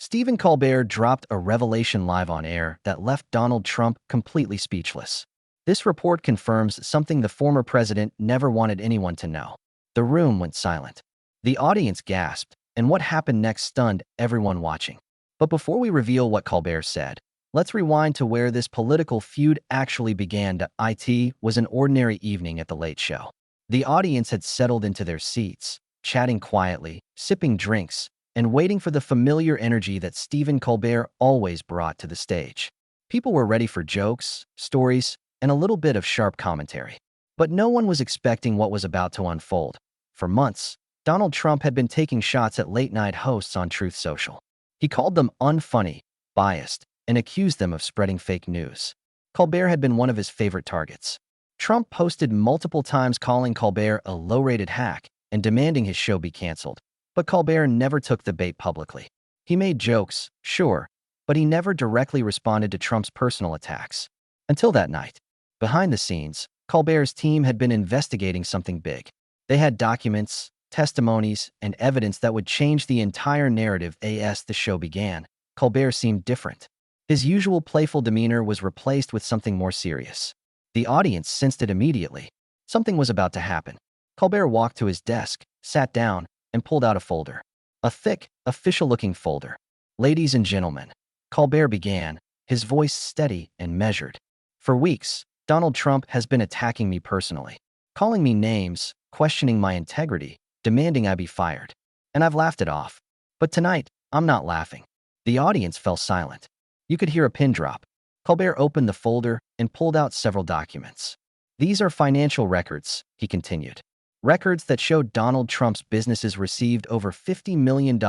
Stephen Colbert dropped a revelation live on air that left Donald Trump completely speechless. This report confirms something the former president never wanted anyone to know. The room went silent. The audience gasped, and what happened next stunned everyone watching. But before we reveal what Colbert said, let's rewind to where this political feud actually began. It was an ordinary evening at the Late Show. The audience had settled into their seats, chatting quietly, sipping drinks, and waiting for the familiar energy that Stephen Colbert always brought to the stage. People were ready for jokes, stories, and a little bit of sharp commentary. But no one was expecting what was about to unfold. For months, Donald Trump had been taking shots at late-night hosts on Truth Social. He called them unfunny, biased, and accused them of spreading fake news. Colbert had been one of his favorite targets. Trump posted multiple times calling Colbert a low-rated hack and demanding his show be canceled. But Colbert never took the bait publicly. He made jokes, sure, but he never directly responded to Trump's personal attacks. Until that night. Behind the scenes, Colbert's team had been investigating something big. They had documents, testimonies, and evidence that would change the entire narrative. As the show began, Colbert seemed different. His usual playful demeanor was replaced with something more serious. The audience sensed it immediately. Something was about to happen. Colbert walked to his desk, sat down, and pulled out a folder. A thick, official-looking folder. "Ladies and gentlemen," Colbert began, his voice steady and measured. "For weeks, Donald Trump has been attacking me personally, calling me names, questioning my integrity, demanding I be fired. And I've laughed it off. But tonight, I'm not laughing." The audience fell silent. You could hear a pin drop. Colbert opened the folder and pulled out several documents. "These are financial records," he continued. "Records that showed Donald Trump's businesses received over $50 million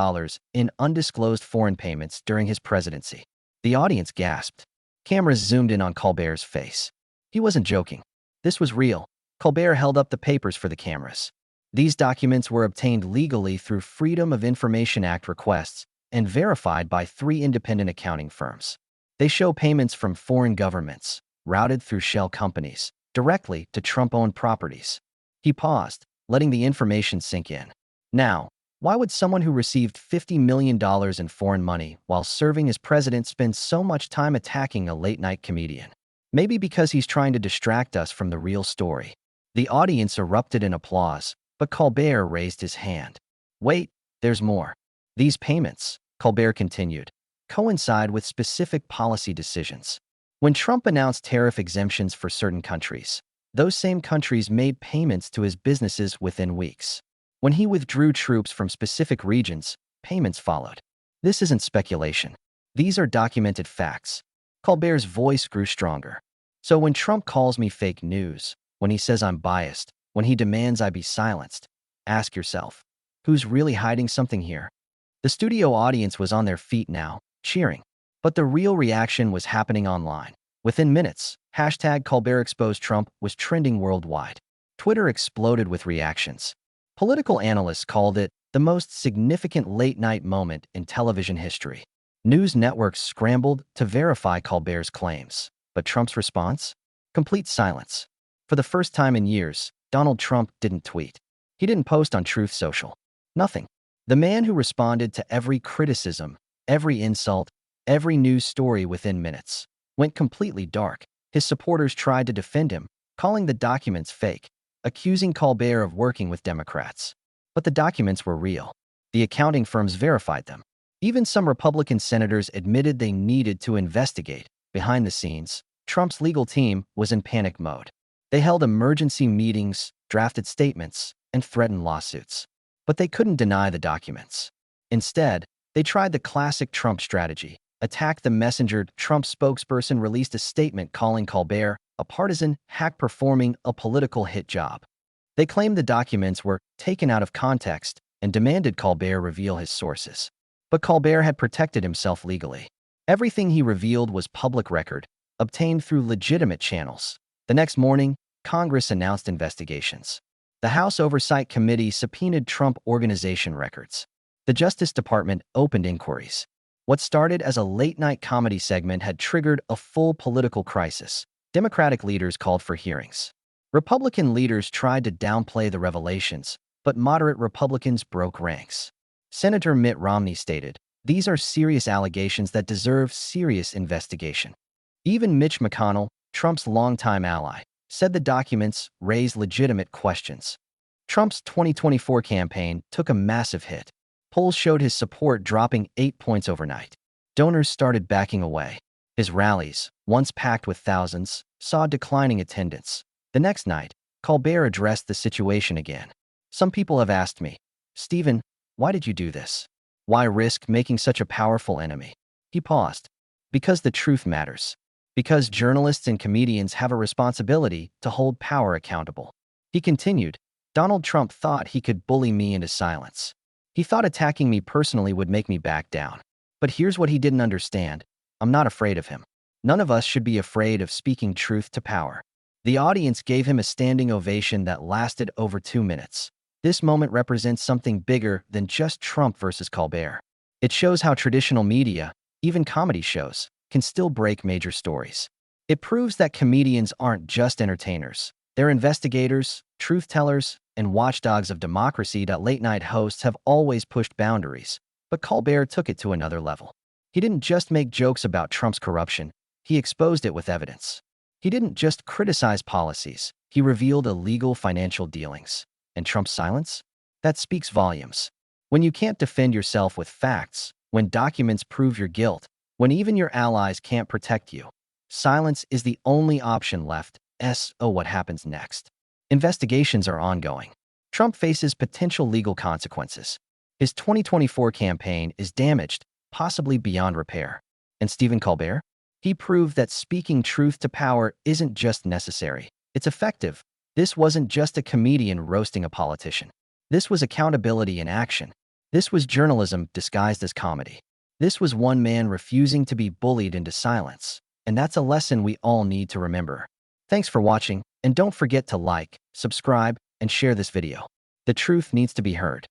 in undisclosed foreign payments during his presidency." The audience gasped. Cameras zoomed in on Colbert's face. He wasn't joking. This was real. Colbert held up the papers for the cameras. These documents were obtained legally through Freedom of Information Act requests and verified by 3 independent accounting firms. They show payments from foreign governments, routed through shell companies, directly to Trump-owned properties. He paused, letting the information sink in. Now, why would someone who received $50 million in foreign money while serving as president spend so much time attacking a late-night comedian? Maybe because he's trying to distract us from the real story. The audience erupted in applause, but Colbert raised his hand. "Wait, there's more. These payments," Colbert continued, "coincide with specific policy decisions. When Trump announced tariff exemptions for certain countries, those same countries made payments to his businesses within weeks. When he withdrew troops from specific regions, payments followed. This isn't speculation. These are documented facts." Colbert's voice grew stronger. "So when Trump calls me fake news, when he says I'm biased, when he demands I be silenced, ask yourself, who's really hiding something here?" The studio audience was on their feet now, cheering. But the real reaction was happening online. Within minutes, #ColbertExposedTrump was trending worldwide. Twitter exploded with reactions. Political analysts called it the most significant late-night moment in television history. News networks scrambled to verify Colbert's claims. But Trump's response? Complete silence. For the first time in years, Donald Trump didn't tweet. He didn't post on Truth Social. Nothing. The man who responded to every criticism, every insult, every news story within minutes, went completely dark. His supporters tried to defend him, calling the documents fake, accusing Colbert of working with Democrats. But the documents were real. The accounting firms verified them. Even some Republican senators admitted they needed to investigate. Behind the scenes, Trump's legal team was in panic mode. They held emergency meetings, drafted statements, and threatened lawsuits. But they couldn't deny the documents. Instead, they tried the classic Trump strategy. Attack the messenger. Trump's spokesperson released a statement calling Colbert a partisan hack performing a political hit job. They claimed the documents were taken out of context and demanded Colbert reveal his sources. But Colbert had protected himself legally. Everything he revealed was public record, obtained through legitimate channels. The next morning, Congress announced investigations. The House Oversight Committee subpoenaed Trump Organization records. The Justice Department opened inquiries. What started as a late-night comedy segment had triggered a full political crisis. Democratic leaders called for hearings. Republican leaders tried to downplay the revelations, but moderate Republicans broke ranks. Senator Mitt Romney stated, These are serious allegations that deserve serious investigation. Even Mitch McConnell, Trump's longtime ally, said the documents raise legitimate questions. Trump's 2024 campaign took a massive hit. Polls showed his support dropping 8 points overnight. Donors started backing away. His rallies, once packed with thousands, saw declining attendance. The next night, Colbert addressed the situation again. Some people have asked me, Stephen, why did you do this? Why risk making such a powerful enemy? He paused. Because the truth matters. Because journalists and comedians have a responsibility to hold power accountable. He continued, Donald Trump thought he could bully me into silence. He thought attacking me personally would make me back down. But here's what he didn't understand. I'm not afraid of him. None of us should be afraid of speaking truth to power. The audience gave him a standing ovation that lasted over 2 minutes. This moment represents something bigger than just Trump versus Colbert. It shows how traditional media, even comedy shows, can still break major stories. It proves that comedians aren't just entertainers. They're investigators, truth-tellers, and watchdogs of democracy. Late-night hosts have always pushed boundaries, but Colbert took it to another level. He didn't just make jokes about Trump's corruption, he exposed it with evidence. He didn't just criticize policies, he revealed illegal financial dealings. And Trump's silence? That speaks volumes. When you can't defend yourself with facts, when documents prove your guilt, when even your allies can't protect you, silence is the only option left. So what happens next? Investigations are ongoing. Trump faces potential legal consequences. His 2024 campaign is damaged, possibly beyond repair. And Stephen Colbert? He proved that speaking truth to power isn't just necessary, it's effective. This wasn't just a comedian roasting a politician. This was accountability in action. This was journalism disguised as comedy. This was one man refusing to be bullied into silence. And that's a lesson we all need to remember. Thanks for watching, and don't forget to like, subscribe, and share this video. The truth needs to be heard.